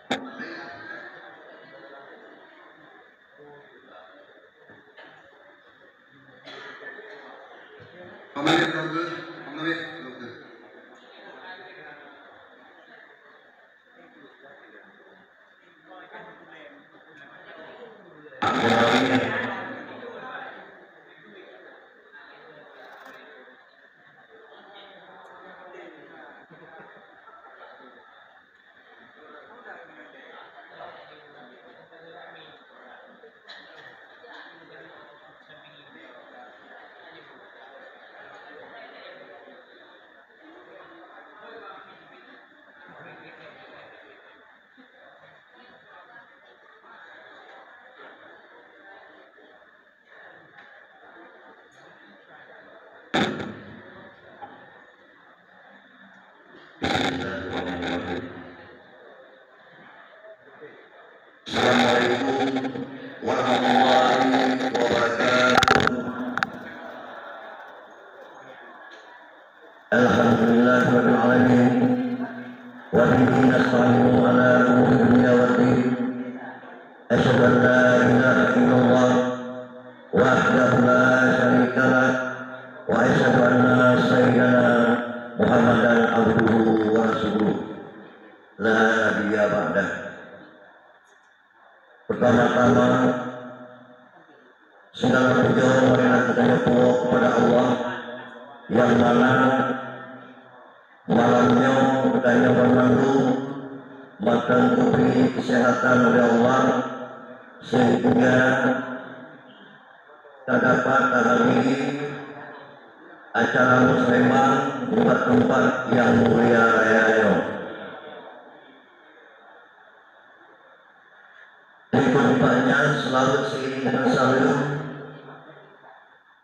Pemilik dokter, pemilik dokter. Assalamualaikum warahmatullahi wabarakatuh. Alhamdulillahirabbil alamin. Wa bihi nasta'inu ala umuri dunya waddin. Asyhadu an la ilaha illallah wahdahu la syarika lah wa asyhadu anna sayyidana Muhammadan abduhu wa rasuluh. La nabiyya ba'dah. Pertama-tama segala puja marilah kita nyebut kepada Allah yang mana malamnya kita bermandu makan diberi kesehatan oleh Allah sehingga kita dapat menghadiri acara muslimah di tempat yang mulia raya ini. Berikutnya selalu seiring dengan salam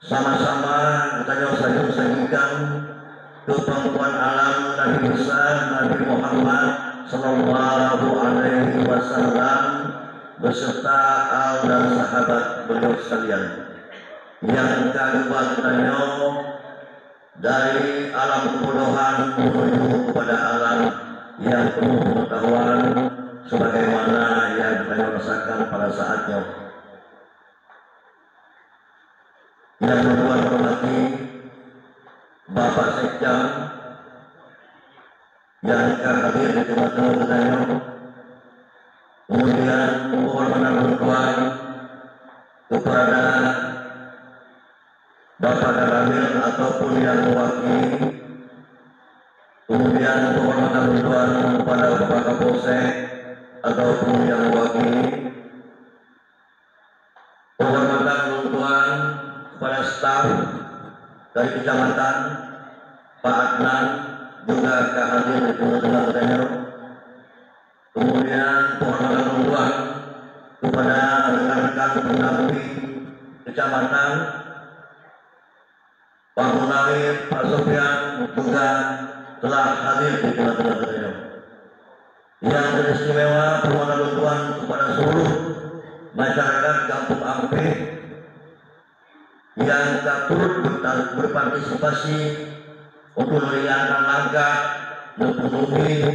sama-sama kita sajikan ke pangkuan alam Nabi besar Nabi Muhammad Sallallahu Alaihi Wasallam beserta al dan sahabat beliau sekalian. Yang kedua katanya dari alam kebodohan menuju kepada alam yang penuh pengetahuan sebagaimana yang kita rasakan pada saatnya. Yang kedua hormati Bapak Sekda yang hadir di tengah-tengah kita, kemudian mohon bantuan kepada Bapak Daramil ataupun yang mewakili, kemudian mohon bantuan kepada Bapak Kapolsek ataupun yang mewakili, penghormatan bantuan kepada staf dari kecamatan Pak Adnan juga hadir di tengah-tengah kita. Kemudian penghormatan bantuan kepada rekan-rekan pendamping kecamatan Pak Munawir, Pak Sofyan juga telah hadir di tengah-tengah kita. Yang teristimewa penghormatan bantuan kepada seluruh masyarakat Kampung Ampe yang turut berpartisipasi untuk meriahkan langkah memenuhi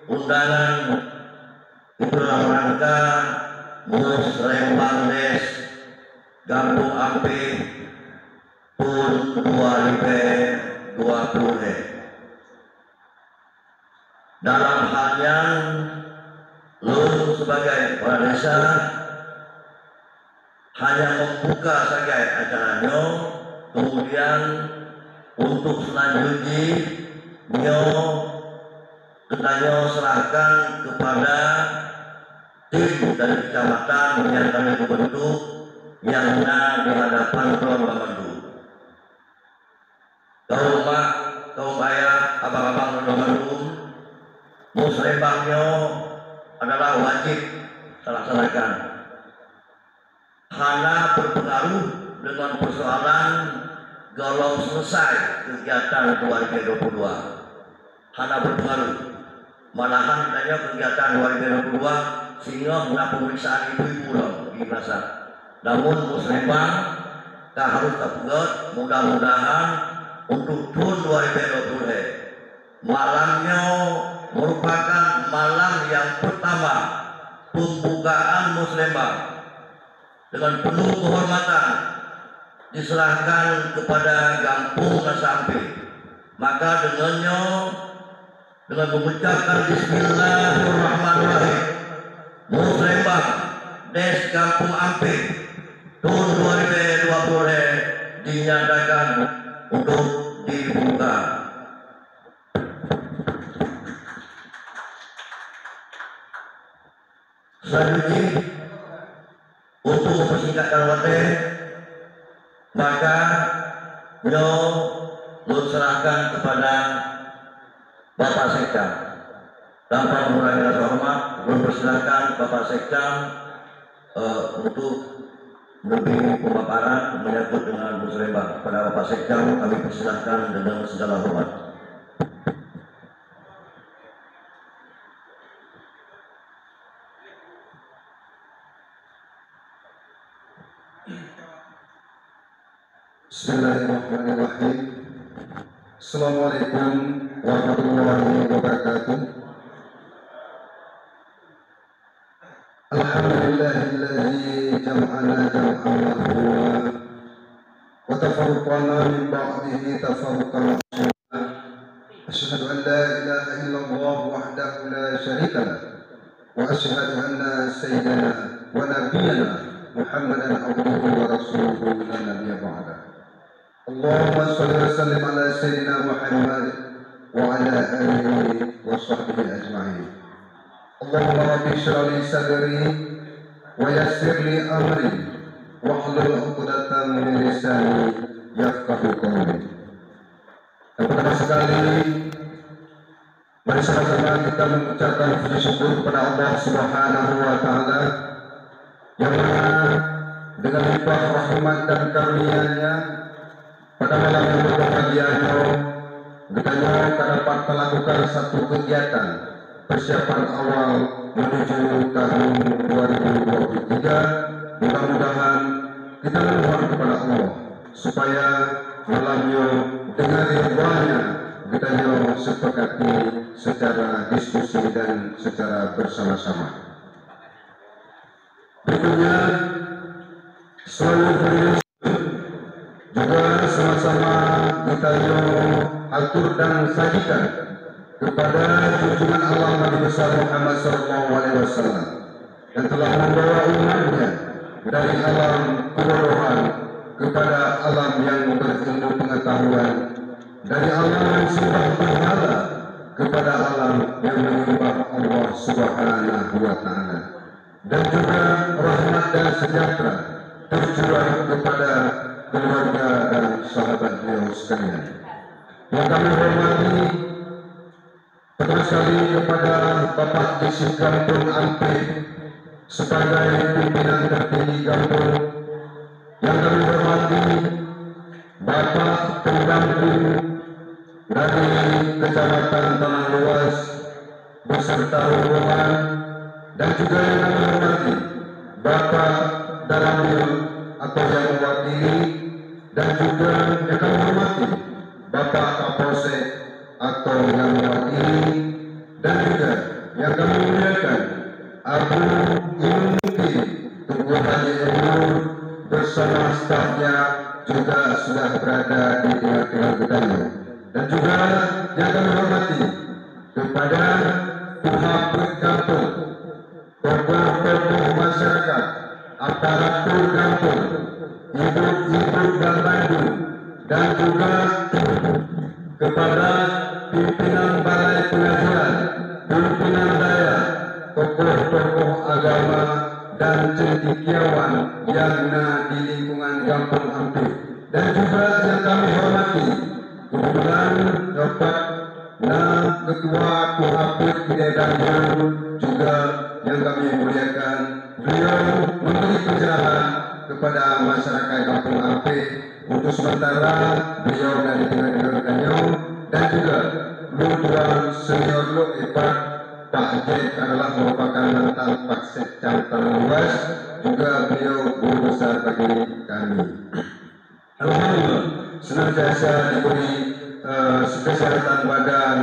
undangan itu dalam rangka Musrembang Des Kampung Ampe PUN 2020 dalam hal yang lu sebagai kepala desa hanya membuka saja acaranya, kemudian untuk selanjutnya kita serahkan kepada tim dari kecamatan yang kami bentuk yang ada di hadapan Tuan Bamandu. Kaum mak, kaum ayah, abang-abang Bamandu, musrembangnya adalah wajib laksanakan. Hanya berpengaruh dengan persoalan kalau selesai kegiatan 2022. Hanya berpengaruh. Malahan adanya kegiatan 2022 sehingga mengenai pemeriksaan ibu-ibu di masa. Namun muslimah tak harus terbuat, mudah-mudahan untuk tahun 2020 malamnya merupakan malam yang pertama pembukaan Muslemba dengan penuh kehormatan diserahkan kepada Gampung Nasampe. Maka dengan mengucapkan Bismillahirrahmanirrahim, Muslemba Des Kampung Ampe tahun 2020 dinyatakan untuk dibuka. Selanjutnya, untuk mempersingkatkan waktu, maka beliau serahkan kepada Bapak Sekda. Tanpa mengurangi rasa hormat, mempersilahkan Bapak Sekda untuk lebih pemaparan menyangkut dengan Muslemba. Kepada Bapak Sekda kami persilahkan dengan segala hormat. Bismillahirrahmanirrahim. Assalamualaikum warahmatullahi wabarakatuh. Alhamdulillahilladzi jam'ana jam'an marhuman wa tafarraqna min ba'dihi tafarruqan ma'suma. Asyhadu an la ilaha illallah wahdahu la syarika lah wa asyhadu anna sayyidana wa nabiyyana Muhammadan abduhu wa rasuluhu la nabiyya ba'da. Allahumma shalli wa sallim ala sayyidina Muhammad wa ala alihi wa sahbihi ajma'in. Allahumma rabbi shrah li sadri wa yassir li amri wa hlul 'uqdatam min lisani yafqahu qawli. Dan pertama sekali mari sama-sama kita mengucapkan puji syukur kepada Allah Subhanahu wa taala yang mana dengan limpah rahmat dan karunia-Nya pada malam yang berbahagia kita dapat melakukan satu kegiatan persiapan awal menuju tahun 2023. Mudah-mudahan kita memohon kepada Allah supaya malamnya dengan ridha-Nya kita sepakati secara diskusi dan secara bersama-sama. Berikutnya selalu berius juga sama-sama kita atur dan sajikan kepada junjungan Allah Nabi besar Muhammad SAW yang telah membawa umatnya dari alam kebodohan kepada alam yang berilmu pengetahuan, dari alam yang sembah berhala kepada alam yang menyembah Allah Subhanahu wa taala, dan juga rahmat dan sejahtera tercurah kepada keluarga dan sahabat beliau sekalian. Yang kami hormati pertama sekali kepada Bapak Desi Kampung Ampe sebagai pimpinan tertinggi Kampung. Yang kami hormati Bapak Pendamping dari Kecamatan Tanah Luas beserta rombongan, dan juga yang kami hormati Bapak Dalamil atau yang mewakili, dan juga yang kami hormati Bapak Kapolsek atau yang mewakili, dan juga yang kami muliakan Abu Imungki Tubuh Haji Nur bersama stafnya juga sudah berada di tengah-tengah kita, dan juga yang kami hormati kepada pihak kampung, tokoh-tokoh masyarakat, aparatur kampung, ibu-ibu dan Bandung, dan juga kepada pimpinan balai pengajian, pimpinan daya, tokoh-tokoh agama dan cendekiawan yang di lingkungan Kampung Ampe, dan juga yang kami hormati kebetulan dapat Ketua Kuhapit Bidadari, juga yang kami muliakan, beliau memberi pencerahan kepada masyarakat Kampung Ampe. Untuk sementara beliau dari tengah-tengah, dan juga Lutuan Senior Lu Ipat Pak Jek adalah merupakan mantan Pak Sekcam Tanah Luas, juga beliau guru besar bagi kami. Alhamdulillah senantiasa diberi kesehatan badan,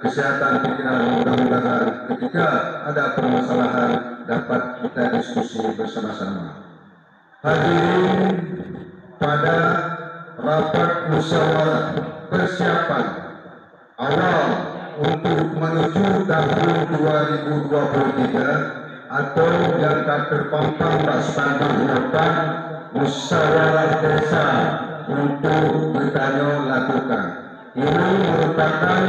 kesehatan pikiran, mudah-mudahan ketika jika ada permasalahan dapat kita diskusi bersama-sama. Hadirin, pada rapat musyawarah persiapan awal untuk menuju tahun 2023 atau yang terpampang pada spanduk depan musyawarah desa untuk bertanya lakukan. Ini merupakan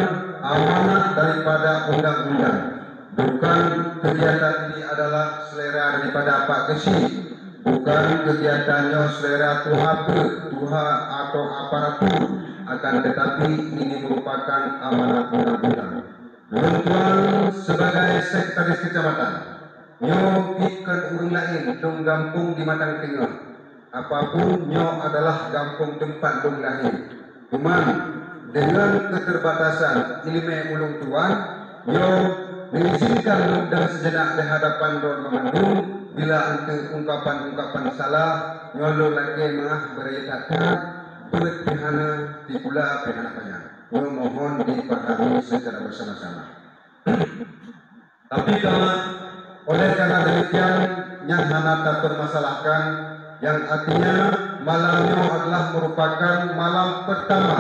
amanat daripada undang-undang. Bukan kegiatan ini adalah selera daripada Pak Kesi, bukan kegiatannya selera Tuhan atau aparatur, akan tetapi ini merupakan amanat undang-undang. Tuan sebagai sekretaris kecamatan, nyo ikan urung lain dong gampung di Matang Tengah. Apapun nyo adalah gampung tempat dong lahir. Cuman dengan keterbatasan ilmu ulung tuan, nyo mengizinkan dan sejenak di hadapan Don Memandung bila ante ungkapan-ungkapan salah nyolo lagi mah beritakan berpihana di pula pihana banyak. Nyo mohon dipahami secara bersama-sama. Tapi oleh karena demikian yang hana tak permasalahkan, yang artinya malamnya adalah merupakan malam pertama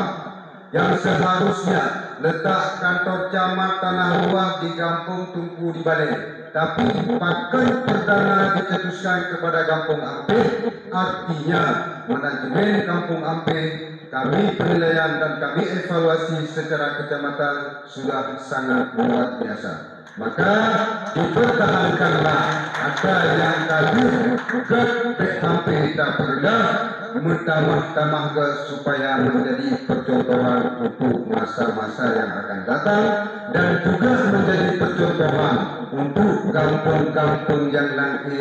yang seharusnya letak kantor camat Tanah Luar di Kampung Tungku di Balai, tapi pakai perdana dicetuskan kepada Kampung Ampeh. Artinya manajemen Kampung Ampeh, kami penilaian dan kami evaluasi secara kecamatan sudah sangat luar biasa. Maka dipertahankanlah ada yang tadi ke sampai tak pernah mentamah-tamah supaya menjadi percontohan untuk masa-masa yang akan datang dan juga menjadi percontohan untuk kampung-kampung yang nanti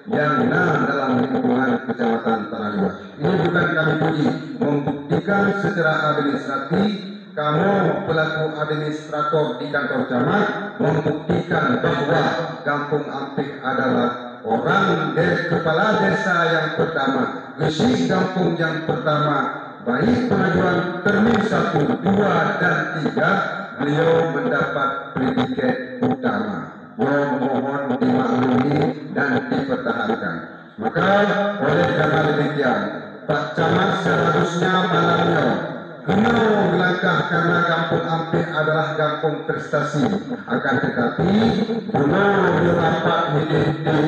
yang dalam lingkungan kecamatan Tanah Luar. Ini bukan kami puji, membuktikan secara administratif kamu pelaku administrator di kantor camat membuktikan bahwa Kampung Ampeh adalah orang kepala desa yang pertama, Gesi Kampung yang pertama, baik pengajuan termin 1, 2, dan 3 beliau mendapat predikat utama. Beliau memohon dimaklumi dan dipertahankan. Maka oleh karena demikian, Pak Camat seharusnya malamnya kena melangkah karena Kampung Ampeh adalah kampung prestasi. Akan tetapi beliau rapat di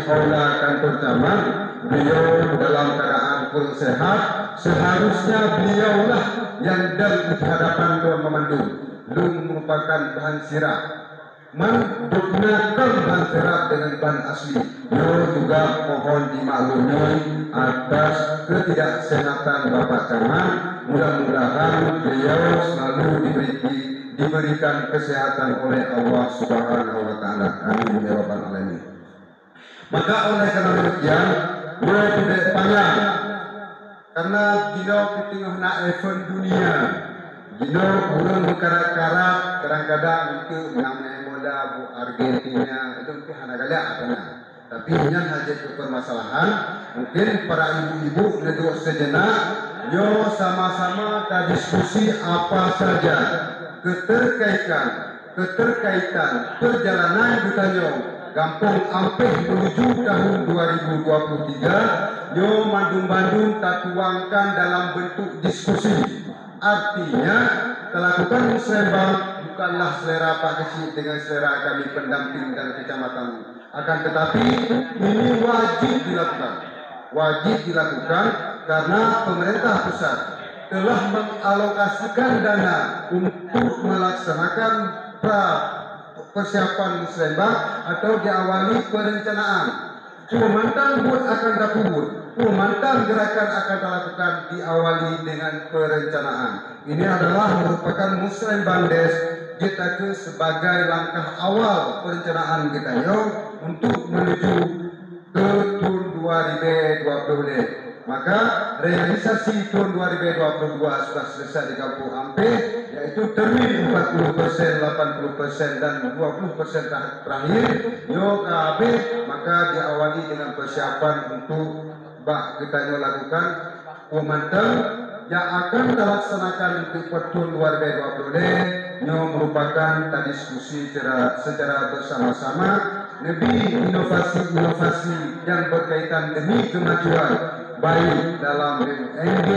aula kantor camat, beliau dalam keadaan kurang sehat. Seharusnya beliaulah yang di hadapan Tuan Memandung. Belum merupakan bahan sirap, menggunakan bahan sirap dengan bahan asli. Beliau juga mohon dimaklumi atas ketidaksehatan Bapak Camat. Mudah-mudahan beliau selalu diberikan kesehatan oleh Allah Subhanahu wa Ta'ala. Amin ya rabbal alamin. Maka oleh karena demikian, beliau tidak panjang karena gino ketengah na event dunia, gino ulun berkarat-karat kadang-kadang itu namanya moda bu Argentina itu mungkin hana galak apa. Tapi yang hajat ke permasalahan, mungkin para ibu-ibu ledok sejenak, yo sama-sama kita diskusi apa saja keterkaitan perjalanan bukannya Kampung Ampeh menuju tahun 2023, yo Bandung-Bandung tak tuangkan dalam bentuk diskusi. Artinya lakukan musyawarah bukanlah selera Pak Kesi dengan selera kami pendamping dan kecamatan. Akan tetapi ini wajib dilakukan karena pemerintah pusat telah mengalokasikan dana untuk melaksanakan persiapan musrembang atau diawali perencanaan. Pemantang buat akan dapur, pemantang gerakan akan dilakukan diawali dengan perencanaan. Ini adalah merupakan musrembang des kita ke sebagai langkah awal perencanaan kita untuk menuju ke tahun 2020. Maka realisasi tahun 2022 sudah selesai di Kampung Ampeh, yaitu termin 40%, 80% dan 20% terakhir KB, maka diawali dengan persiapan untuk kita lakukan pemantau yang akan dilaksanakan untuk tahun 2020 merupakan diskusi secara bersama-sama lebih inovasi-inovasi yang berkaitan demi kemajuan baik dalam BUMD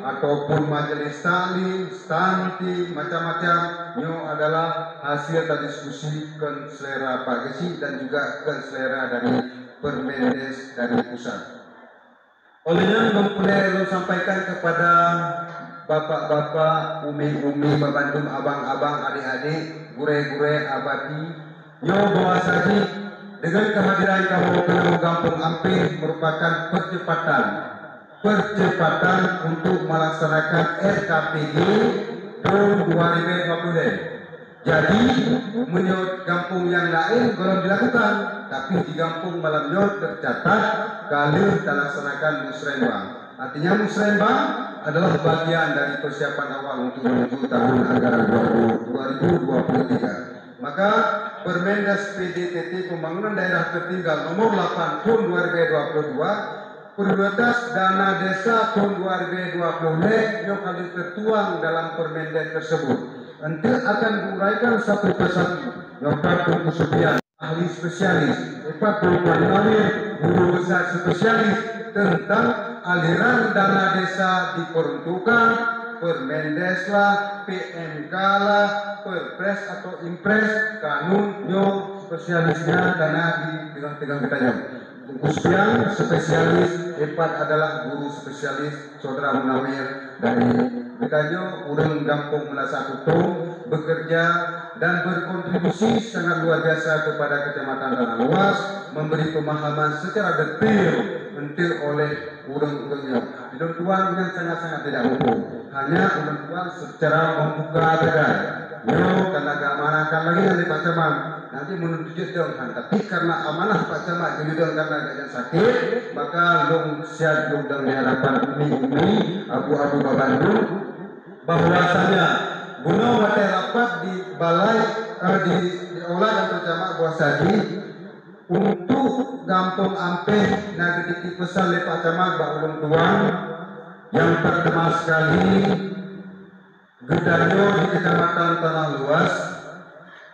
ataupun majelis taklim, stanti, macam-macam. Adalah hasil dari diskusi selera Pak Gesi dan juga selera dari Permendes dari pusat. Olehnya mempunyai sampaikan kepada bapak-bapak, umi-umi, babandum, abang-abang, adik-adik, gure-gure, abadi, bahwasanya dengan kehadiran kamu ke Kampung Ampih merupakan percepatan untuk melaksanakan RKPD tahun 2020. Jadi menurut kampung yang lain belum dilakukan, tapi di kampung Malam Nyot tercatat kali dilaksanakan musrembang. Artinya musrembang adalah bagian dari persiapan awal untuk menuju tahun anggaran 2023. Maka Permendas PDTT Pembangunan Daerah Tertinggal nomor 8 tahun 2022 prioritas dana desa tahun 2020 yang kali tertuang dalam Permendas tersebut. Nanti akan diuraikan satu persatu yang patut kesudian ahli spesialis, guru besar spesialis tentang aliran dana desa diperuntukkan, Permendes lah, PMK lah, Perpres atau Impres, kanun, spesialisnya dana di tegang-tegang kitanya. Kemudian spesialis hebat adalah guru spesialis Saudara Munawir dari Bekanyo, urang Gampung Melasa Kutung, bekerja dan berkontribusi sangat luar biasa kepada Kecamatan Tanah Luas, memberi pemahaman secara detail oleh urang-urangnya. Tuan yang sangat-sangat tidak hukum, hanya tuan secara membuka tegai. Karena keamanakan lagi yang di Pak Camat, nanti menuju dong, tapi karena amanah Pak Camat jadi dong karena ada sakit, maka long siap long dan harapan umi abu-abu Bandung bahwasanya gunung mata rapat di balai diolah dan terjemah buah saji untuk Kampung Ampih nagri pesan oleh Pak Camat Pak Ulung Tuan yang pertama sekali Gedanyo di Kecamatan Tanah Luas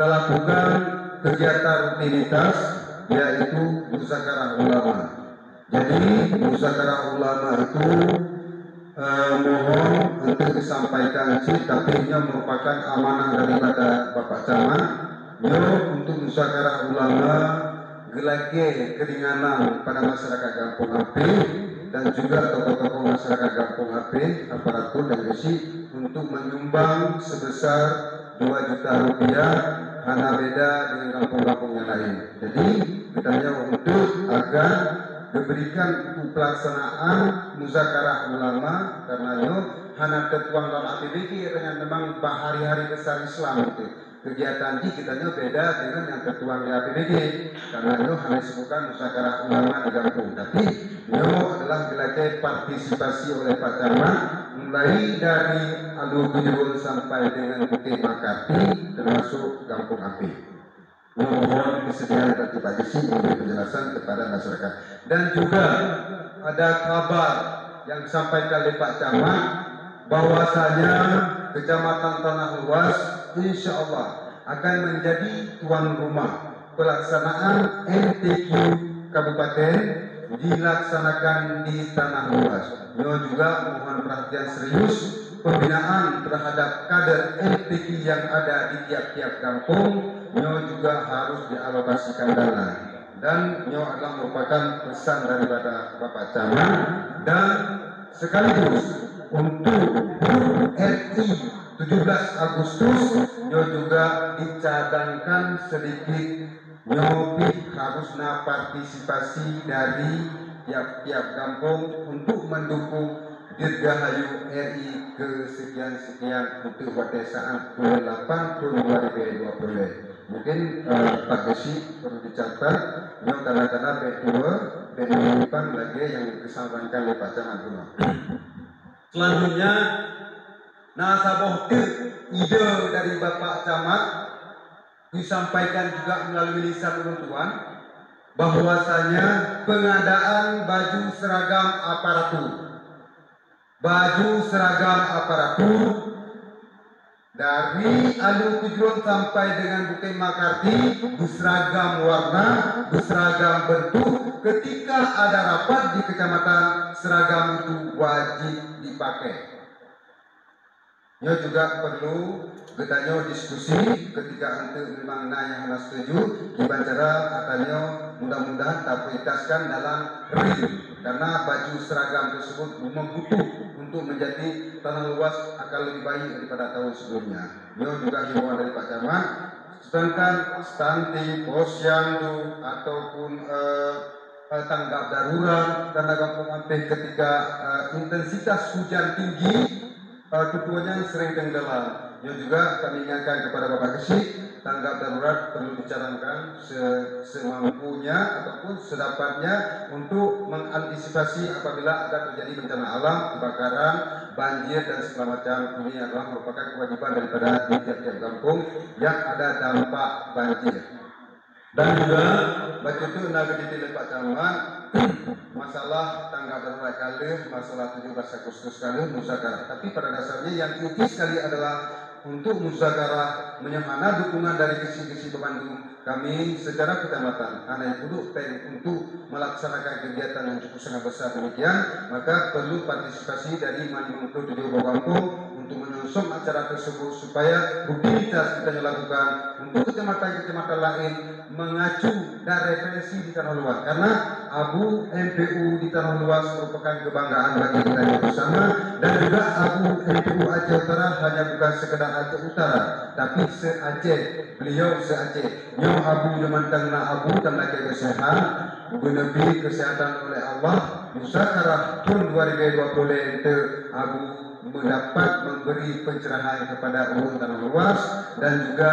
telah lakukan kegiatan rutinitas yaitu musyawarah ulama. Jadi musyawarah ulama itu mohon untuk disampaikan tapi ini merupakan amanah daripada Bapak Camat untuk musyawarah ulama gelage keringanan pada masyarakat Kampung Ampih dan juga tokoh-tokoh masyarakat Kampung Ampih, aparatur dan isi untuk menyumbang sebesar 2 juta rupiah hanya beda dengan kampung-kampung yang lain. Jadi kitanya untuk agar diberikan pelaksanaan musyawarah ulama karena hanya tertuang dalam APBD dengan memang hari-hari besar Islam itu. Kegiatan kita beda dengan yang tertuang di APBD karena hanya disebutkan musyawarah ulama di kampung. Tapi adalah dilakukan partisipasi oleh Pak Camat mulai dari Alur sampai dengan Bukit Makarti termasuk Kampung Ampih. Mohon kesediaan dari Pak Gesi memberi penjelasan kepada masyarakat. Dan juga ada kabar yang disampaikan oleh Pak Camat bahwasanya Kecamatan Tanah Luas insya Allah akan menjadi tuan rumah pelaksanaan MTQ Kabupaten dilaksanakan di Tanah Luas. Juga mohon perhatian serius pembinaan terhadap kader MTQ yang ada di tiap-tiap kampung juga harus dialokasikan dana. Dan adalah merupakan pesan daripada Bapak Camat dan sekaligus untuk RI 17 Agustus juga dicadangkan sedikit harusnya partisipasi dari tiap-tiap kampung untuk mendukung Dirgahayu RI ke sekian-sekian untuk berdesaan 28 tahun 2020. Mungkin Pak Gesi perlu dicatat tanda-tanda penerimaan lagi yang disampaikan oleh Pak Camat. Selanjutnya nasabah ide dari Bapak Camat disampaikan juga melalui lisan Tuan bahwasanya pengadaan baju seragam aparatur Dari Alu Kujron sampai dengan Bukit Makarti berseragam warna, berseragam bentuk. Ketika ada rapat di kecamatan, seragam itu wajib dipakai. Ya juga perlu kita diskusi ketika untuk memang yang harus setuju dibacara katanya mudah-mudahan tak prioritaskan dalam real karena baju seragam tersebut membutuh untuk menjadi tanah luas akan lebih baik daripada tahun sebelumnya. Ya juga himbauan dari Pak Camat, sedangkan stunting, posyandu ataupun tanggap darurat dan kampung ampeh ketika intensitas hujan tinggi keduanya sering tenggelam. Yang juga kami ingatkan kepada Bapak Kesi, tanggap darurat perlu dicanangkan semampunya ataupun sedapatnya untuk mengantisipasi apabila ada terjadi bencana alam, kebakaran, banjir dan segala macam. Ini adalah merupakan kewajiban daripada tiap-tiap kampung yang ada dampak banjir. Dan juga baca itu naga detail Pak Camat masalah tanggap darurat kali, masalah 17 Agustus kali musakarah. Tapi pada dasarnya yang inti sekali adalah untuk musakarah menyemana dukungan dari kesi-kesi Bandung kami secara kecamatan karena yang duduk untuk melaksanakan kegiatan yang cukup sangat besar demikian, maka perlu partisipasi dari Manimungtu 7 Kampung untuk menyongsong acara tersebut supaya rutinitas kita lakukan untuk kecamatan-kecamatan lain mengacu dan referensi di tanah luas karena Abu MPU di tanah luas merupakan kebanggaan bagi kita bersama dan juga Abu MPU Aceh Utara hanya bukan sekedar Aceh Utara tapi se-Aceh, beliau se-Aceh yang Abu Jemantang na Abu dan lagi kesehatan menepi kesehatan oleh Allah musakarah tahun 2020 itu Abu mendapat memberi pencerahan kepada ulun tanah luas dan juga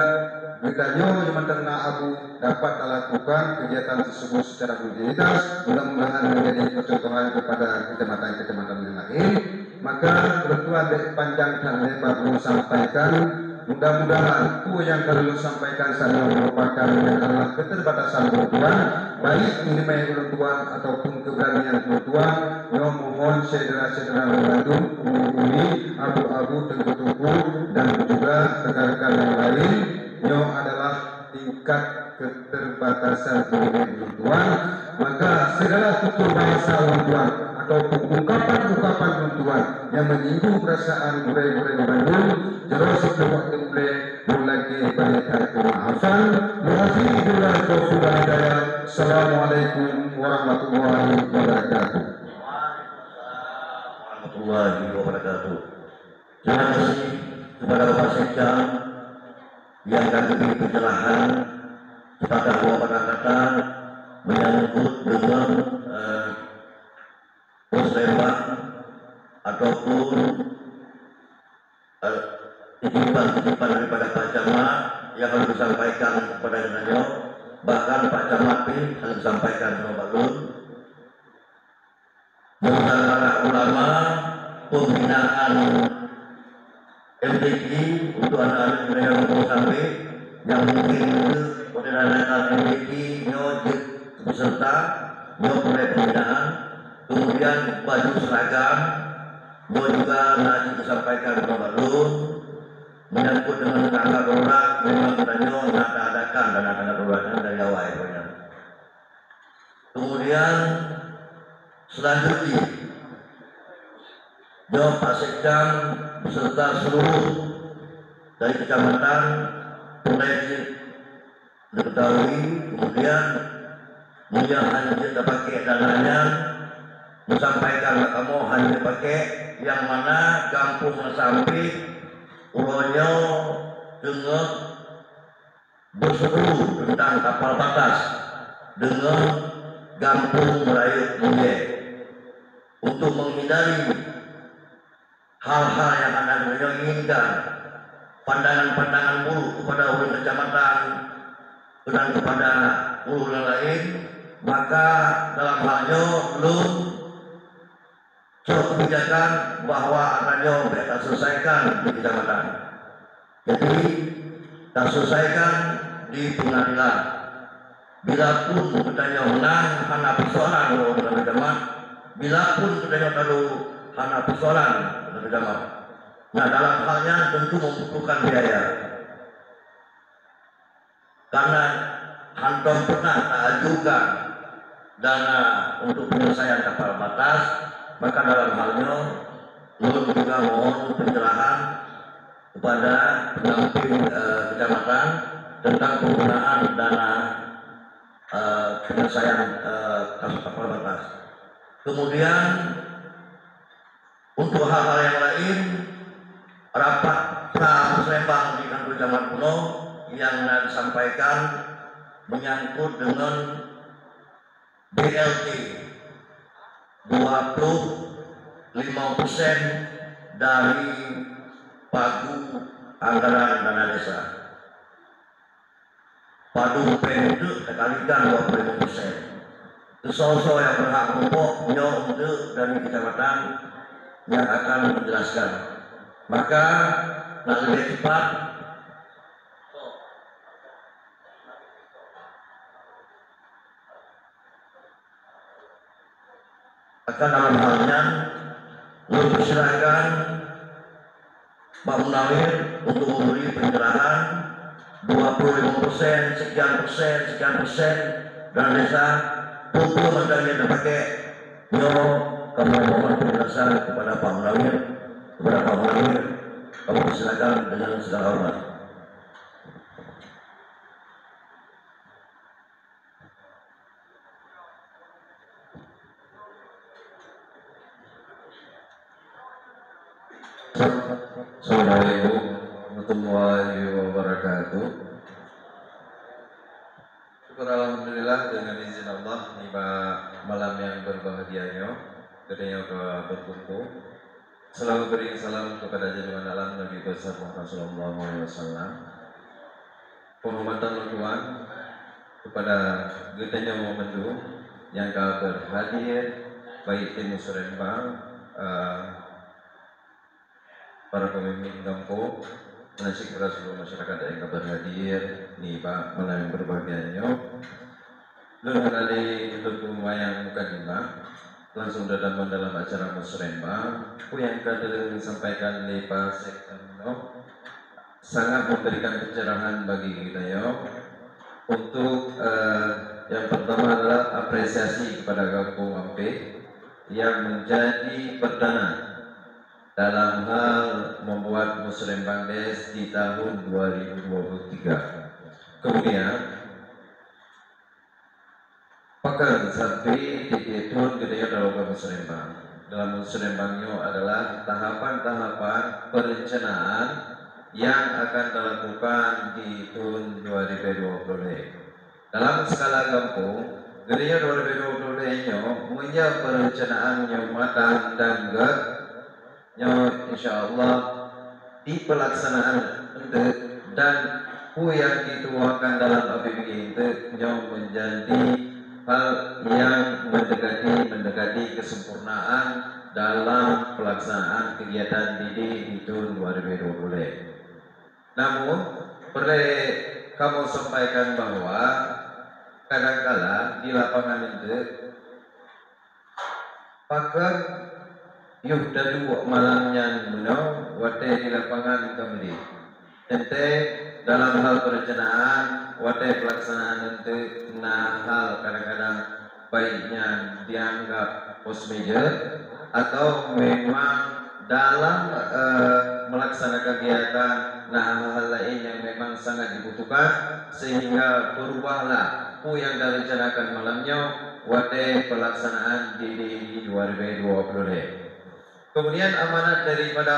Bekanyo Jemantang na Abu dapat melakukan kegiatan tersebut secara rutinitas, mudah-mudahan menjadi percontohan kepada kecamatan-kecamatan yang lain. Maka kebetulan panjang dan lebar belum sampaikan, mudah-mudahan itu yang perlu sampaikan saya merupakan yang adalah keterbatasan Tuhan, baik ini baik Tuhan ataupun keberanian Tuhan. Yang mohon saudara-saudara membantu menghubungi abu-abu tengku-tengku dan juga rekan-rekan yang lain. Yang adalah tingkat keterbatasan Tuhan, maka segala tutur bahasa Tuhan ataupun ungkapan-ungkapan Tuhan yang menyinggung perasaan murai-murai Bandung, jelas itu waktu mulai banyak kemaafan. Alhamdulillah taufiq hidayah. Assalamualaikum warahmatullahi wabarakatuh. Warahmatullahi wabarakatuh. Terima kasih kepada Bapak Sekda yang akan diberi pencerahan kepada beberapa kata menyangkut dengan muslimah ataupun titipan daripada Pak Camat yang akan disampaikan kepada dengannya, bahkan Pak Camat akan disampaikan kepada Balun tentang para ulama pembinaan MTQ untuk anak-anak yang mau sampai yang mungkin pada anak-anak MTQ nyojek peserta nyojek pembinaan, kemudian baju seragam juga nanti disampaikan kepada Balun menyangkut dengan tangga darurat memang katanya nak adakan dan tangga daruratnya dari awal pokoknya. Kemudian selanjutnya jawab Pak Sekda beserta seluruh dari kecamatan mulai diketahui, kemudian dia hanya pakai dananya menyampaikan kamu hanya pakai yang mana kampung sampai ulonyo dengan berseru tentang kapal batas dengan kampung Melayu Mulia untuk menghindari hal-hal yang Anda inginkan, pandangan-pandangan buruk kepada ulun kecamatan dan kepada ulun yang lain, maka dalam halnya belum kebijakan bahwa akannya kita selesaikan di kecamatan. Jadi kita selesaikan di pengadilan. Bila pun katanya menang, hanya persoalan ulun kecamatan. Bila pun katanya kalau hanya persoalan kecamatan. Nah, dalam halnya tentu membutuhkan biaya. Karena Anton pernah mengajukan dana untuk penyelesaian kapal batas, maka dalam halnya Nur juga mohon pencerahan kepada pendamping kecamatan tentang penggunaan dana penyelesaian kasus kapal batas. Kemudian untuk hal-hal yang lain, rapat Musrembang di kantor Camat Kuno yang disampaikan menyangkut dengan BLT 25% dari pagu anggaran dana desa. Pagu penduduk dikalikan 25%. Sosok yang berhak pokok untuk dari kecamatan yang akan menjelaskan. Maka lebih cepat akan dalam halnya mempersilahkan Pak Munawir untuk memberi pencerahan 25% sekian persen dan desa pukul mandangnya dipakai kami mohon penjelasan kepada Pak Munawir, kami persilakan dengan segala hormat. Assalamualaikum warahmatullahi wabarakatuh. Syukur alhamdulillah dengan izin Allah pada malam yang berbahagianya ketika berkumpul. Selalu beri salam kepada junjungan alam Nabi besar Muhammad sallallahu alaihi wasallam. Penghormatan Tuhan kepada getenya momentum yang berhadir baik tim Musrembang, para pemimpin kampung, menasik kepada seluruh masyarakat yang berhadir nih Pak malam berbahagianya. Lalu dari untuk yang mukadimah langsung dalam acara Musrembang, yang kadang disampaikan di Pak Sekno sangat memberikan pencerahan bagi kita ya. Untuk yang pertama adalah apresiasi kepada Kampung Ampe yang menjadi perdana dalam hal membuat Musrembang Des di tahun 2023. Kemudian pakar sampai di tahun gedenya dalam Musrembang. Dalam Musrembangnya adalah tahapan-tahapan perencanaan yang akan dilakukan di tahun 2020. Dalam skala kampung, gedenya 2020-nya punya perencanaan yang matang dan insya Allah di pelaksanaan dan yang dituangkan dalam APBD itu yang menjadi hal yang mendekati kesempurnaan dalam pelaksanaan kegiatan di tahun 2020. Namun perlu kamu sampaikan bahwa kadang-kala di lapangan itu pakar yuk dari malamnya wate di lapangan kembali. Ente dalam hal perencanaan wate pelaksanaan ente hal kadang-kadang baiknya dianggap post major atau memang dalam melaksanakan kegiatan hal lain yang memang sangat dibutuhkan sehingga berubahlah yang direncanakan malamnya wate pelaksanaan di 2020. Kemudian amanat daripada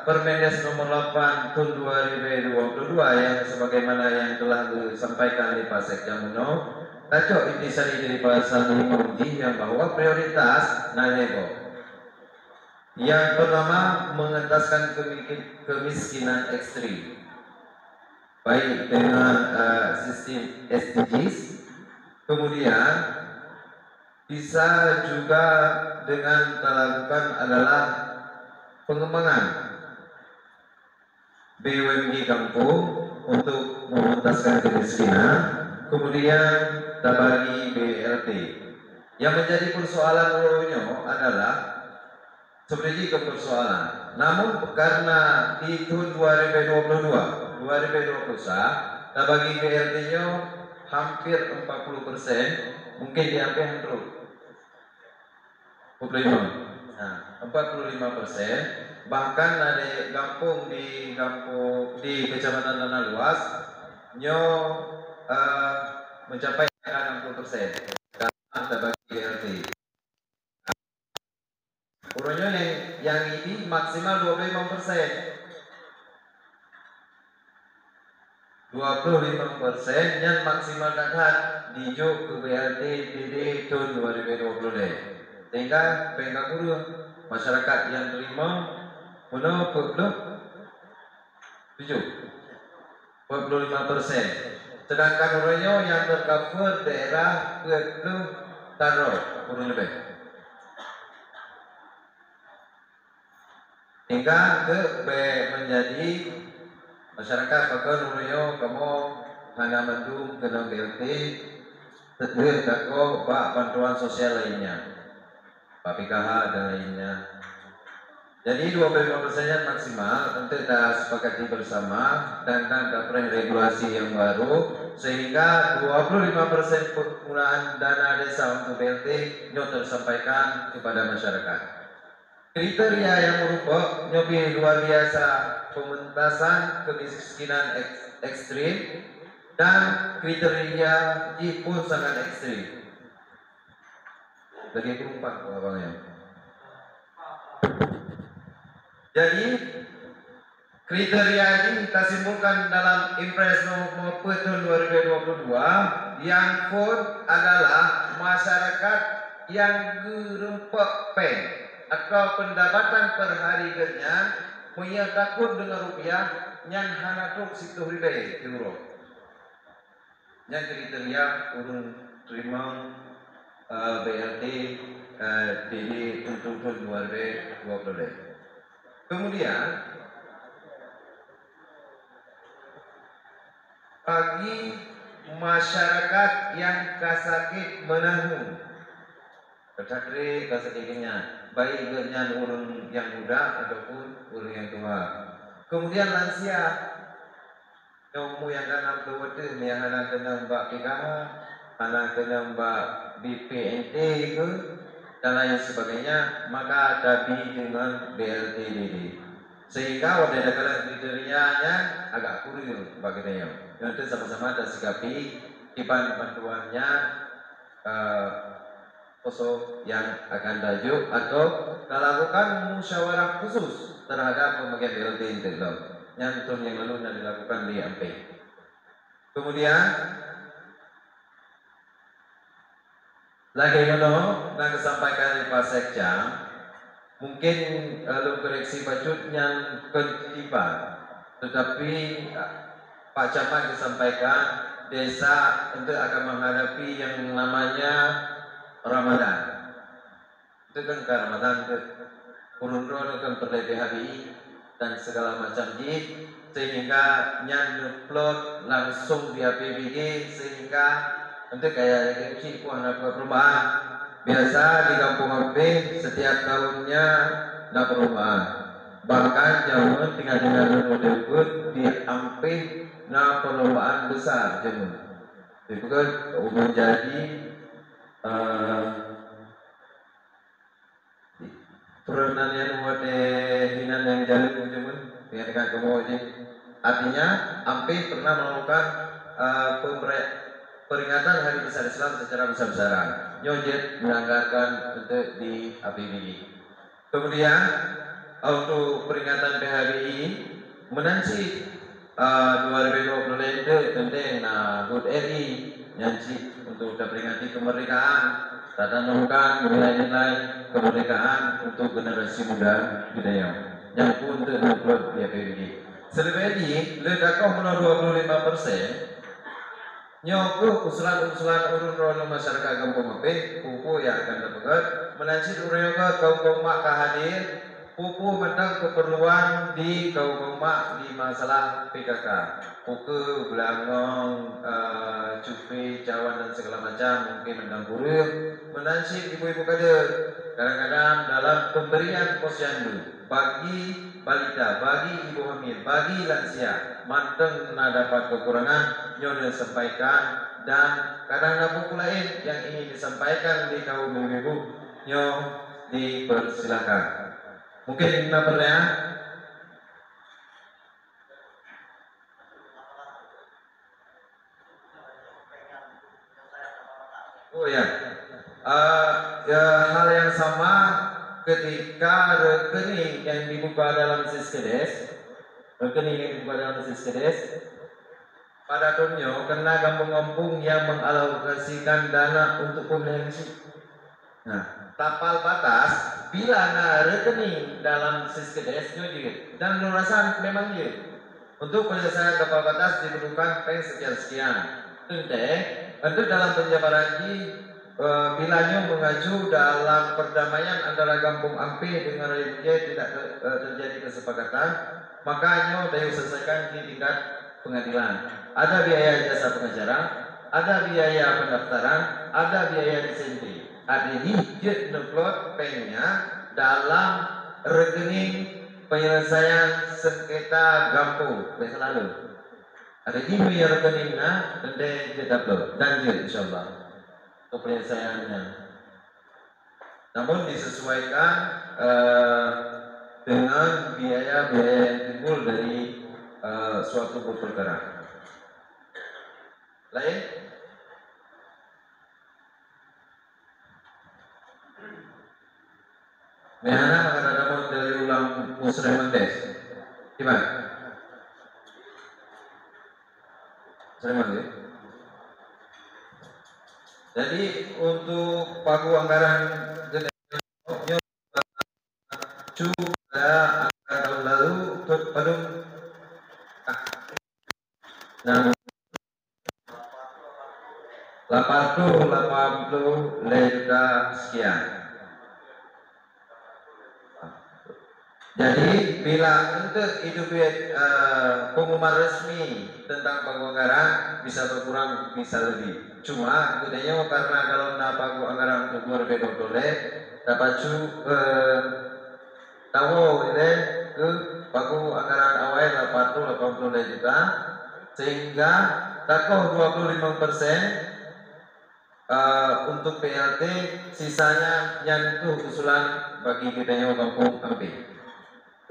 Permendes nomor 8 tahun 2022 yang sebagaimana yang telah disampaikan di Pak Sekjamuno, tajuk intisari dari Pak Sandi Mauji yang bahwa prioritas nalego. Yang pertama mengentaskan kemiskinan ekstrim, baik dengan sistem SDGs, kemudian bisa juga dengan dilakukan adalah pengembangan BUMD kampung untuk mengentaskan kemiskinan, kemudian tabagi BLT. Yang menjadi persoalan adalah seperti persoalan Namun karena di tahun 2021 bagi BLT-nya hampir 40%, mungkin diambil 45. Nah, 45%, bahkan ada kampung di Kecamatan Tanah Luas mencapai 60% karena bagi BLT. Urunnya yang ini maksimal 25%. 25% yang maksimal dapat dijuk ke BLT DD tahun 2020 sehingga penggak guru masyarakat yang terima menurut 45%, sedangkan urunnya yang tercover daerah 20 taro urun lebih hingga ke menjadi masyarakat bahkan urunnya kamu hanya mendung kena BLT terdiri dako pak bantuan sosial lainnya, pak PKH dan lainnya. Jadi 25% maksimal untuk kita sepakati bersama dan dapat regulasi yang baru sehingga 25% penggunaan dana desa untuk BLT itu tersampaikan kepada masyarakat. Kriteria yang merubah lebih luar biasa, pementasan kemiskinan ekstrim dan kriteria pun sangat ekstrim. Bagi penumpang abangnya. Jadi kriteria ini kita simpulkan dalam Impres nomor tahun 2022 yang pun adalah masyarakat yang gerempek pen atau pendapatan per hari genyan punya takut dengan rupiah yang hanatuk situ ribe euro. Yang kriteria urun terima BLT di untuk tahun 2020. Kemudian bagi masyarakat yang kasakit menanggung Kedakri kasakitnya baik dengan urun yang muda ataupun urun yang tua. Kemudian lansia yang yang kena tuwete yang anak kena mbak PKH, anak kena mbak BPNT itu dan lain sebagainya, maka dabi dengan BLTDD sehingga wadah negara kriterianya agak kurang bagainya. Nanti sama-sama kita sikapi kipan bantuannya kosong yang akan maju atau melakukan musyawarah khusus terhadap pemegang BLT integral yang tahun yang lalu yang dilakukan di MP. Kemudian lagi yang disampaikan di Pak Sekja, mungkin lalu koreksi bacut yang ketiba, tetapi Pak Camat disampaikan desa untuk akan menghadapi yang namanya Ramadan. Itu kan ke Ramadan ke urun-urun kan terlebih HBI dan segala macam sehingga nyangplot langsung di APBD sehingga untuk kayak kecil anak perumahan biasa di kampung HP setiap tahunnya ada perumahan, bahkan jauh tinggal model good di ampe na perlombaan besar jemun itu kan menjadi perundangan hinan yang jalur jemun dengan kemudian artinya ampe pernah melakukan peringatan Hari Besar Islam secara besar-besaran, nyojit melanggarkan untuk di APBD. Kemudian untuk peringatan PHBI menansi 2020 itu tentang HUT RI nyanci untuk peringati kemerdekaan, tatanamkan nilai-nilai kemerdekaan untuk generasi muda budaya yang pun untuk membuat di APBD. Selebihnya ledakan 25%. Nyoku usulan-usulan urun-urun masyarakat kampung Mapeh, pupu yang akan dapat menansi urun kaum mak hadir, pupu mentang keperluan di kaum mak di masalah PKK, puku belangong, cupi, cawan dan segala macam mungkin mentang buruh, menansi ibu-ibu kader, kadang-kadang dalam pemberian posyandu bagi balita, bagi ibu hamil, bagi lansia, manteng na dapat kekurangan, nyo disampaikan, dan kadang buku lain yang ingin disampaikan di kaum ibu-ibu, nyo dipersilakan. Mungkin namanya. Oh ya. Hal yang sama ketika rekening yang dibuka dalam Siskedes, pada dunia karena kampung-kampung yang mengalokasikan dana untuk pemeliharaan. Nah, tapal batas bila rekening dalam Siskedes dan lurasan memang dia untuk penyelesaian tapal batas diperlukan sekian. Tentu dalam penjabaran bilanya mengacu dalam perdamaian antara kampung Ampe dengan Rakyat tidak terjadi kesepakatan, makanya dapat selesaikan di tingkat pengadilan. Ada biaya jasa pengacara, ada biaya pendaftaran, ada biaya disenting. Ada hijau nuklot pennya dalam rekening penyelesaian sengketa kampung selalu. Ada email rekeningnya dan diupload dan insyaallah untuk penyelesaiannya. Namun disesuaikan dengan biaya-biaya yang timbul dari suatu perkara. Lain? Mehana mengatakan dari ulang musrah mendes. Gimana? Jadi untuk pagu anggaran juga tahun lalu pada 80 juta sekian. Jadi bila untuk itu pengumuman resmi tentang penganggaran bisa berkurang bisa lebih. Cuma bedanya karena kalau pagu anggaran untuk 2020 dapat tahu ini ke pagu anggaran awal 80 juta sehingga takoh 25% untuk PLT sisanya nyentuh usulan bagi bedanya kampung Ampe.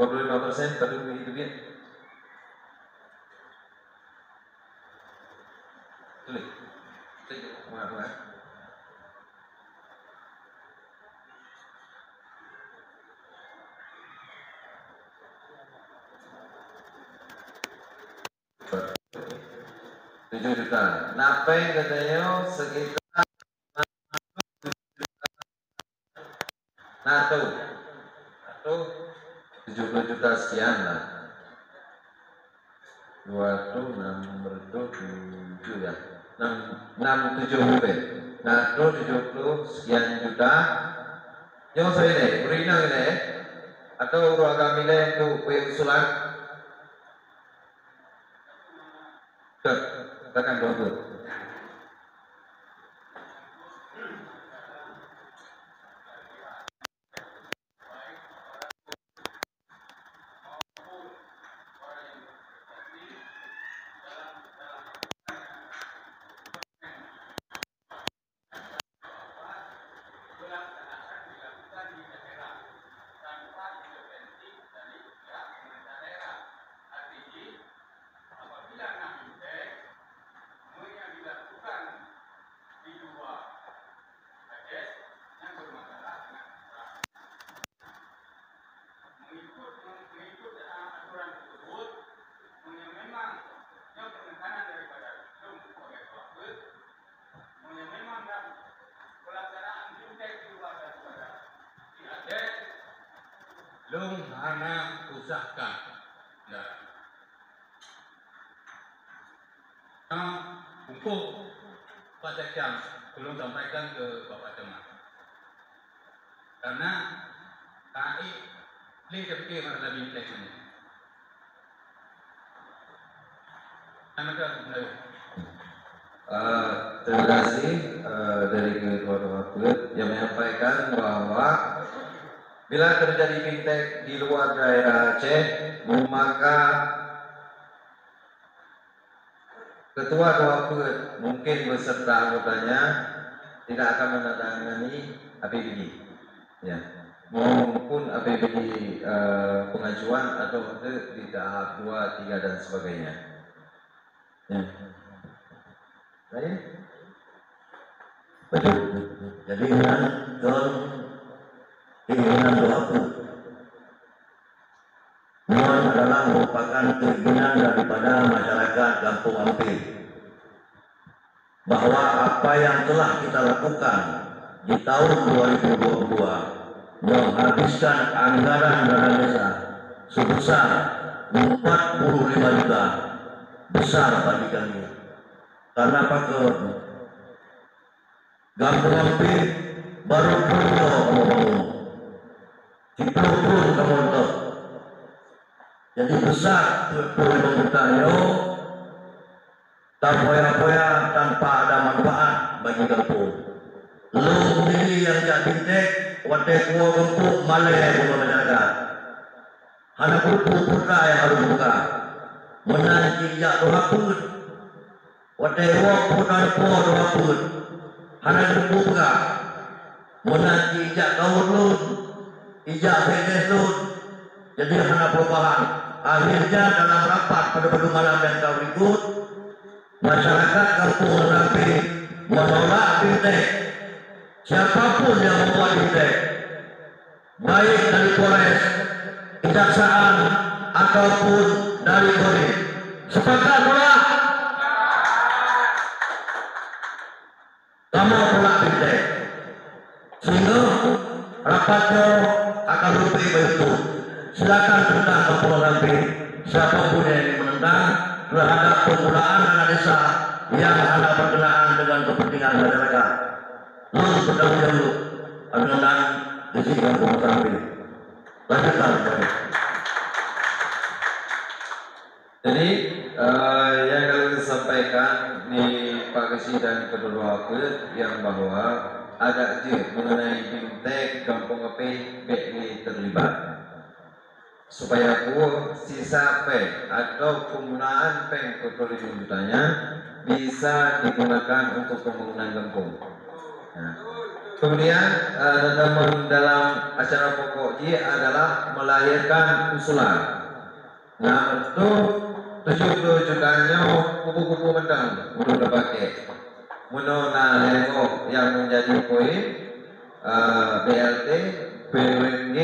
25% tadi itu dia. Tulis. Mana? Juta. Napai katanya sekitar NATO 70 juta sekian lah. 27 ya. 67 NATO 70 sekian juta. Yang saya ini, berinang ini atau ruang milih untuk usulan. Katakan dulu. Long anak usahakan. Untuk pada jam belum sampaikan ke Bapak Demak. Karena KAI lihat ke mana lebih ini. Terima kasih dari Ketua Wakil yang menyampaikan bahwa Bila terjadi fintech di luar daerah Aceh, maka Ketua Doapet mungkin beserta anggotanya tidak akan menandatangani APBD, ya, maupun APBD pengajuan atau di tahap 2, 3 dan sebagainya. Ya. Lain? Betul. Jadi keinginan Doapet adalah merupakan keinginan daripada masyarakat Kampung Ampir bahwa apa yang telah kita lakukan di tahun 2022 menghabiskan anggaran dana desa sebesar 45 juta besar bagi kami. Karena Pak Kampung Ampir baru punya kamu bangun, dipeluk kamu untuk. Jadi besar 45 juta yo terpoya-poya tanpa ada manfaat bagi kampung. Lu sendiri yang jadi tek, wadah kuah kampung malah bukan masyarakat. Hanya putra yang harus buka. Menanti jak doa pun, wadah kuah putra kuah doa pun. Hanya buka. Menanti jak kau lun, ijak fedes lun. Jadi hanya perubahan. Akhirnya dalam rapat pada malam yang kau ikut, masyarakat Kampung Ampir menolak fintech. Siapapun yang membuat fintech, baik dari Polres, Kejaksaan ataupun dari Polri, sepakat tolak. Kamu tolak fintech, sehingga rapatnya akan lebih baik. Silakan tentang Kampung Ampir, siapapun yang menentang terhadap penggunaan dana desa yang ada berkenaan dengan kepentingan masyarakat. Lalu berdahulu dengan desi Kampung Ampir. Lanjutkan. Jadi yang kalian sampaikan di Pak Kesi dan kedua Doapet yang bahwa ada je mengenai fintech Kampung Ampir BNI terlibat. Supaya sisa peng atau penggunaan peng Rp45 jutanya bisa digunakan untuk pembangunan kampung. Nah, kemudian dalam acara pokok ini adalah melahirkan usulan. Nah, untuk 70 jutanya kupu-kupu mentang untuk dipakai. Menona lego yang menjadi poin BLT, BUMG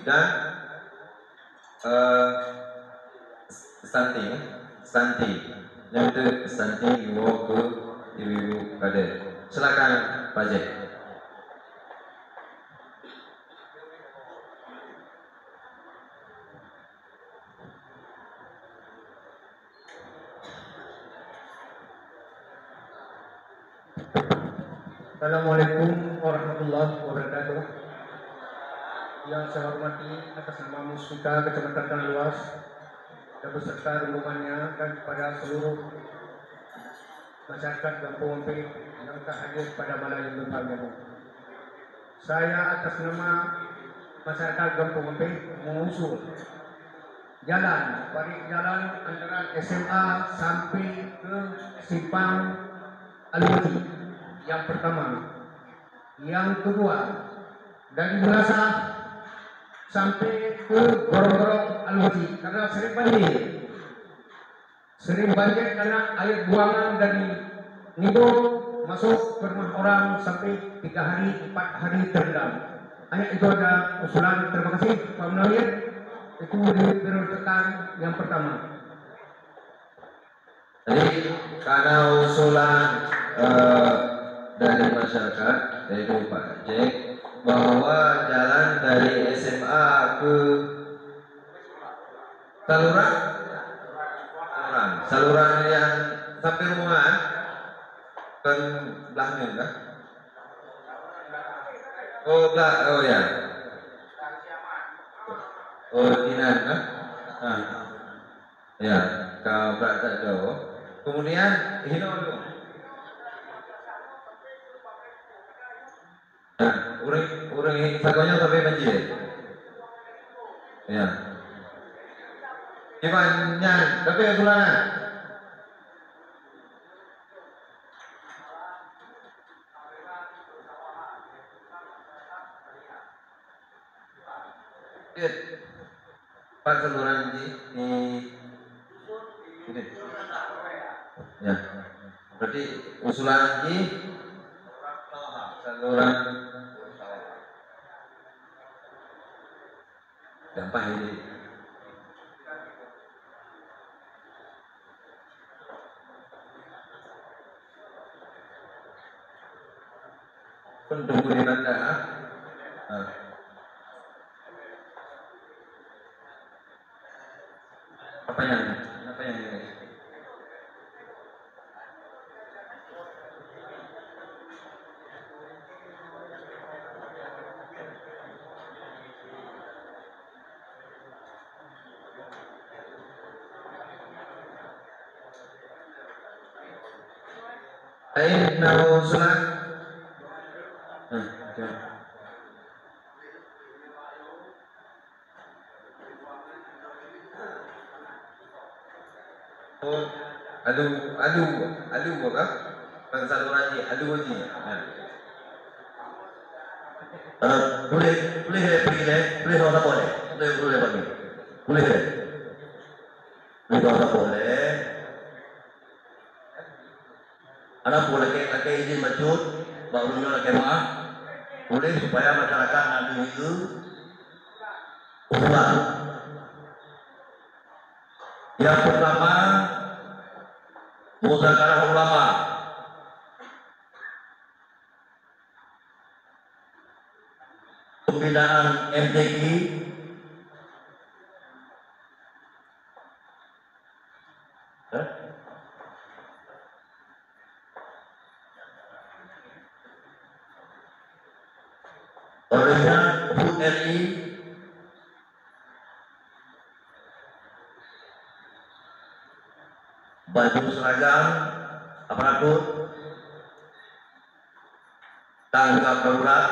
dan Stanti yang itu Stanti Iwo ke Ibu Kader. Silakan Pak Jek. Assalamualaikum warahmatullahi wabarakatuh. Yang saya hormati atas nama Mustika Kecamatan Tanah Luas dan beserta rombongannya dan kepada seluruh masyarakat Kampung Ampir yang tak hadir pada malam yang berbahagia. Saya atas nama masyarakat Kampung Ampir mengusul jalan antara SMA sampai ke Simpang Alwati yang pertama. Yang kedua, dari Belasa sampai ke Gorong-Gorong Alwati karena sering banjir karena air buangan dari Nibo masuk ke rumah orang sampai 3 hari 4 hari terendam. Hanya itu ada usulan. Terima kasih Pak Munawir. Itu diprioritaskan yang pertama. Jadi karena usulan dari masyarakat yaitu Pak Jack bahwa jalan dari SMA ke saluran yang sampai rumah kan belakangnya kan? Oh ya. Oh Dinan kan? Ya, kau tak jauh. Kemudian Hino dulu. Nah, urang sakonya sampai banjir. Ya. Gimana? Tapi ya gulana. Iya. Pak saluran di ini. Ya. Berarti usulan di saluran gampang ini. Pun tunggu di nanda. Apa yang ini? Nama usulan. Oh, aduh, bukan? Pensaluran di, aduh ni. Boleh kalau tak boleh. Boleh bagi. Boleh. Kalau tak boleh. Anak boleh lagi izin masjid, barunya lagi maaf. Boleh supaya masyarakat nanti itu usulan. Yang pertama, musyawarah ulama. Pembinaan MTQ olehnya HUT RI baju seragam aparatur tanggap darurat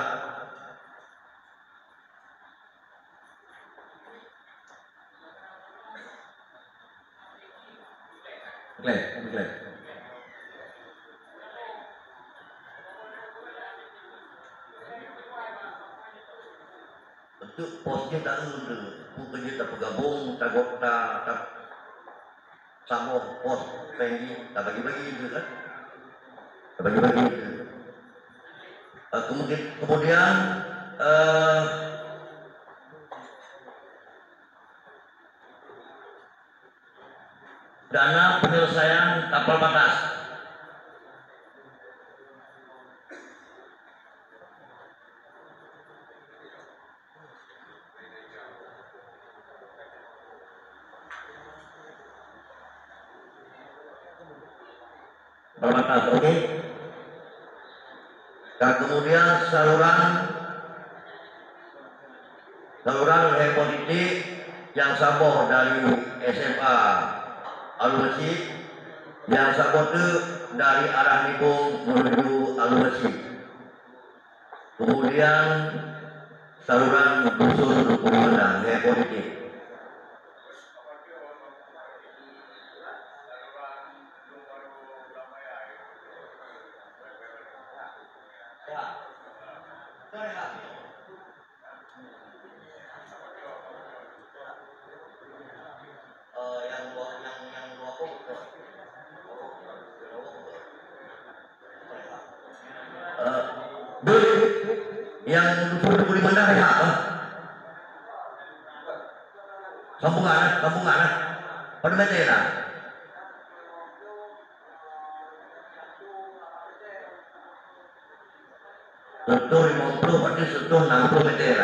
Klaim. Untuk posnya tak ada, bukan kita bergabung, tak sama pos pengi, tak bagi-bagi itu kan, tak bagi-bagi itu. Kemudian dana penyelesaian kapal batas. Berbatas, oke. Dan kemudian saluran politik yang saboh dari SMA Alumni, yang saboh itu dari arah Nibung menuju Alumni. Kemudian saluran dusun Kumandang politik. Yang dusun di mana ya? Sambungan. Pada mana ya? Sentuh 50 berarti sentuh 60 meter.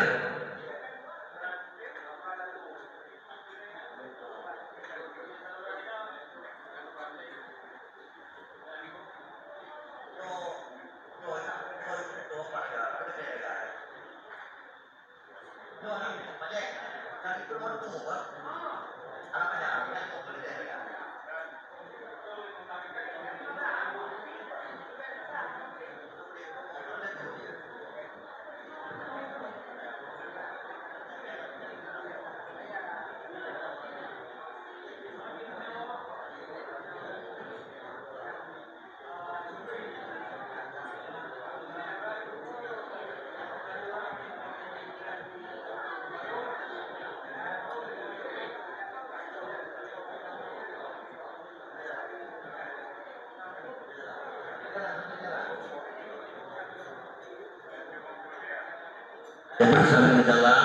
Jadi sambil jalan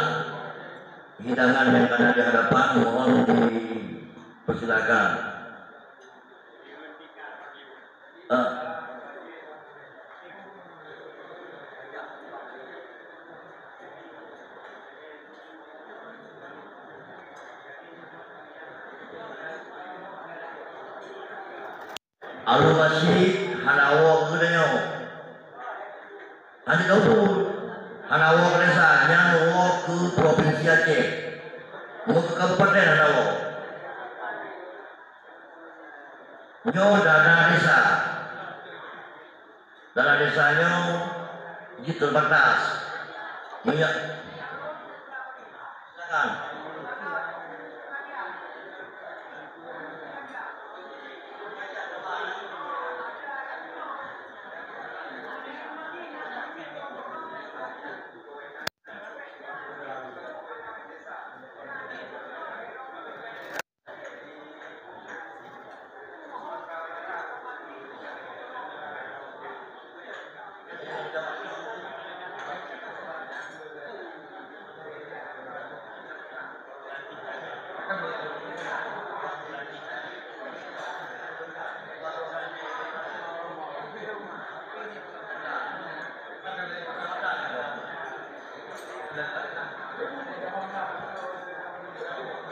hidangan yang ada di hadapan mohon dipersilakan. Alu masih hanawo kedenyo. Hanya tahu hanawo desa nyawo ke provinsi Aceh. Mau ke kabupaten hanawo. Nyo dana desa. Dana desanya gitu terbatas. Minyak. Silakan.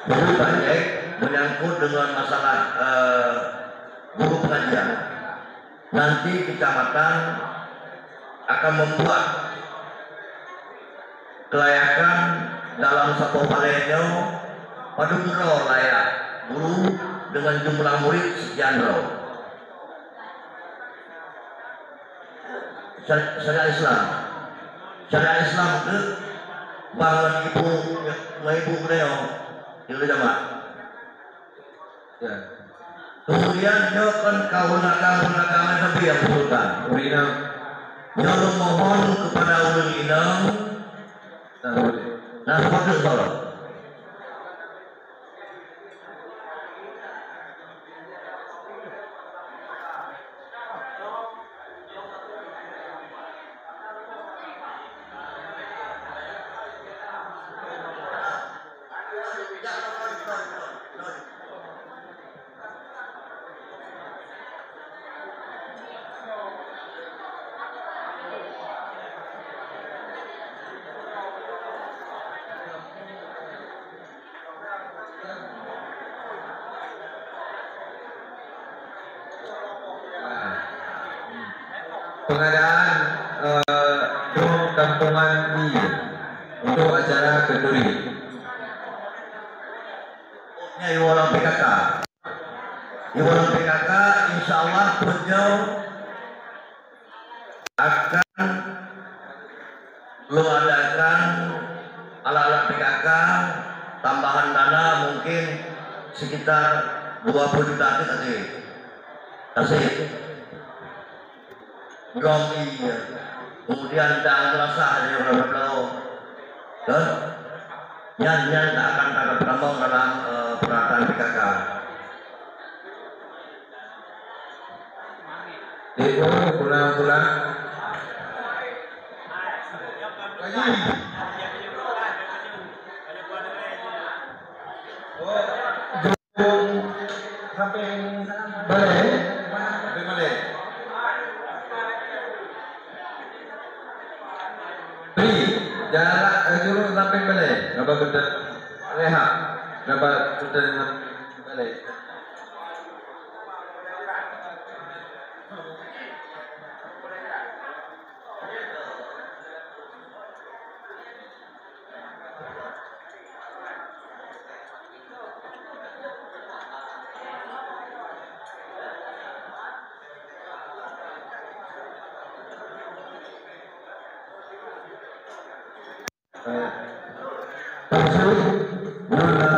Jadi banyak menyangkut dengan masalah guru pengajian. Nanti kecamatan akan membuat kelayakan dalam satu palenyo pada guru layak guru dengan jumlah murid sekian roh. Syariat Islam itu bangun ibu beliau itu jamaah. Ya. Kemudian nyokan kawan-kawan sampai yang sultan. Urinam. Nyo mohon kepada ulun inang. Nah seperti itu. Pengadaan drum kampungan I untuk acara kenduri. Nya iwalang PKK. Iwalang PKK insya Allah beliau akan mengadakan ala-ala PKK tambahan dana mungkin sekitar 20 juta kasih. Drum iya. Kemudian jangan merasa ada yang berbelakang. Dan nyanyian tak akan ada penambang dalam peralatan PKK. Deko pulang-pulang. Drum sampai balik. Sampai balik. Jalan juru sampai balik. Berapa betul? Rehat. Berapa betul balik?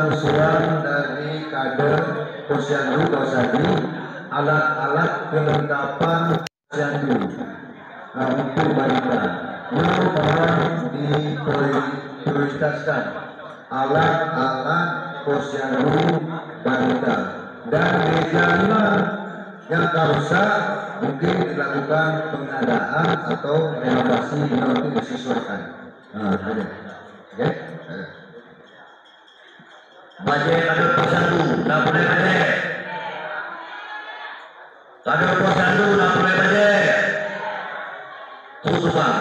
Usulan dari kader Posyandu Kosadi alat-alat kelengkapan Posyandu untuk balita merupakan diprioritaskan alat-alat Posyandu balita dan meja yang rusak mungkin dilakukan pengadaan atau renovasi nanti disesuaikan. Ada. Oke. Baje kader posyandu, nak boleh baje. Kader posyandu, nak boleh baje. Tutup bang.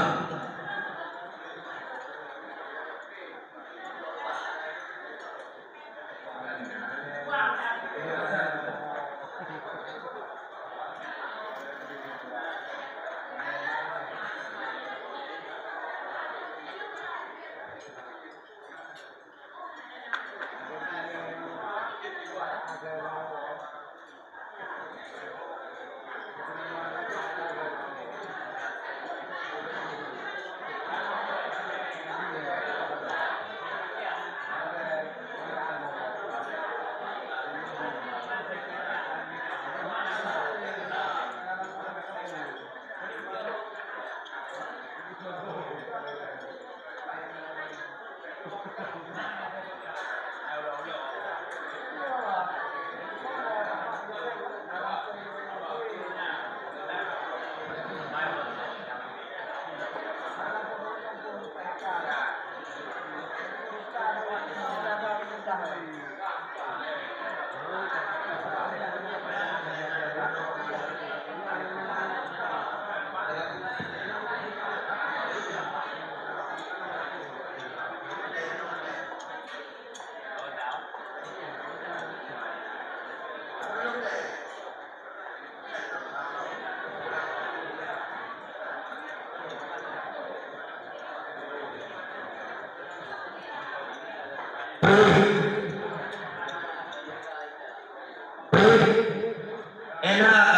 Enak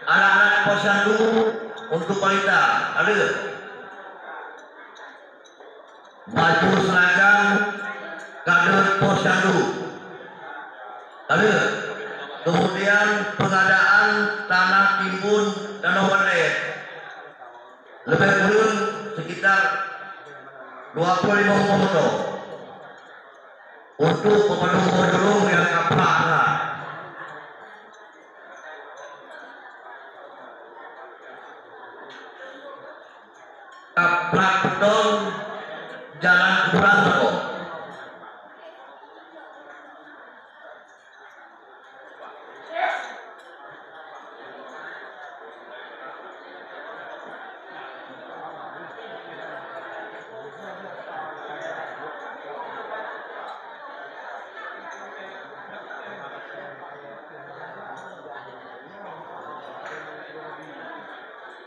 anak-anak posyandu untuk wanita ada baju seragam kader posyandu ada, kemudian pengadaan tanah timbun dan overhead lebih kurang sekitar 25 motor untuk pemadung yang kapal. Plat beton jalan kurang kok.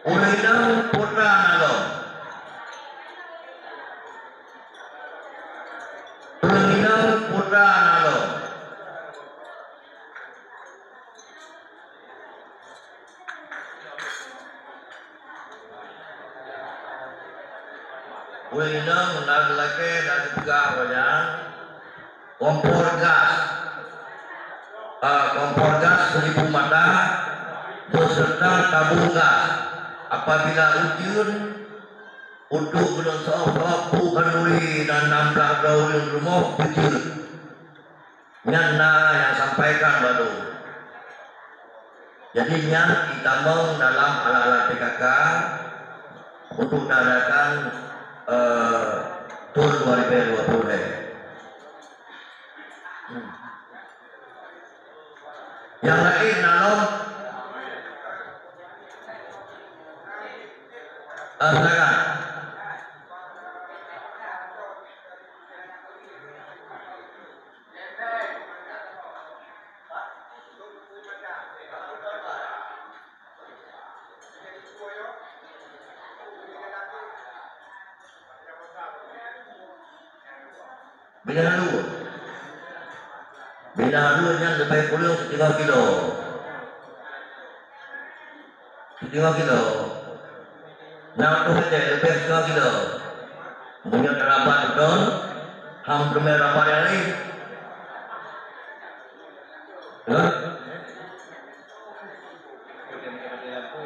Ulinang putra nalo. Ulinang putra nalo. Ulinang naglake dan juga banyak kompor gas. Kompor gas 1000 mata beserta tabung gas. Apabila ujian untuk menusuk kanuri dan 16 daun rumah kecil nyana yang sampaikan baru. Jadi nyan kita mau dalam ala-ala PKK untuk mengadakan tahun 2020. Yang lain dalam silakan. Bina halunya lebih kurang 3 kilo. 3 kilo. Nah, lebih 2 kilo. Punya rapat betul, hampir rapat yang lain.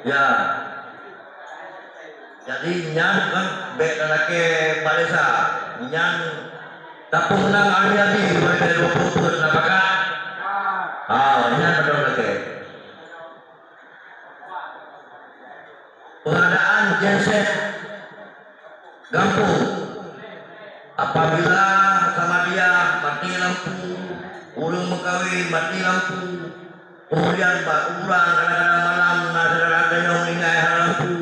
Ya. Jadi nyan kan beda lagi Malaysia. Nyan tapung nang ali-ali dari 20 tahun apakah? Nyan betul lagi. Pengadaan genset gampung. Apabila sama dia mati lampu, ulung mengkawin mati lampu, kemudian urang kadang-kadang malam ada yang ingat lampu.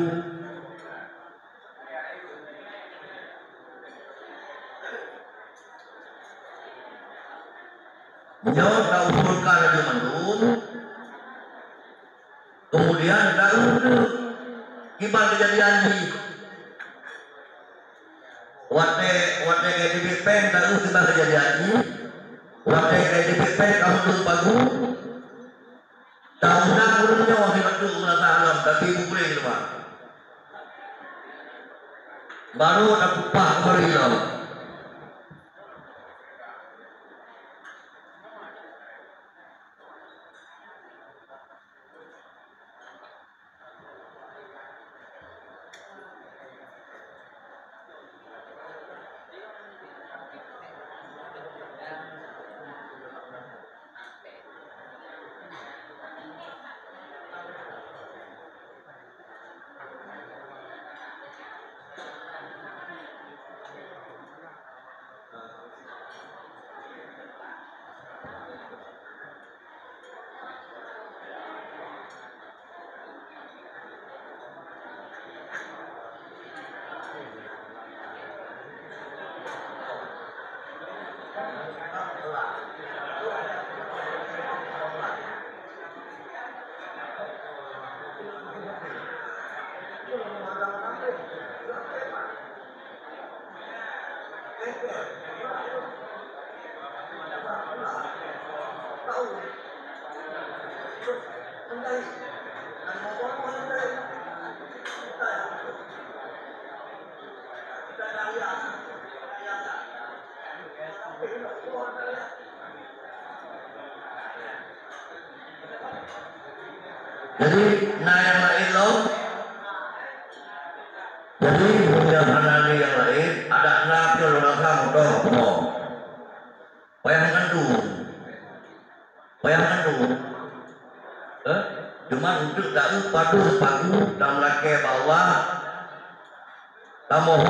Menjawab tak usulkan lagi mandun. Kemudian tak udah gimana kejadian ini. Wate kayak di pen tak udah gimana kejadian ini. Wate kayak di pen kamu tuh bagus. Tahun urutnya waktu itu merasa alam tapi ibu boleh gitu pak. Baru ada kupah baru hilang. Jadi yang lain loh. Jadi punya hanani yang lain ada nabi orang kamu doh. Bayangkan dulu. Cuma untuk tak padu dan laki bawah tamu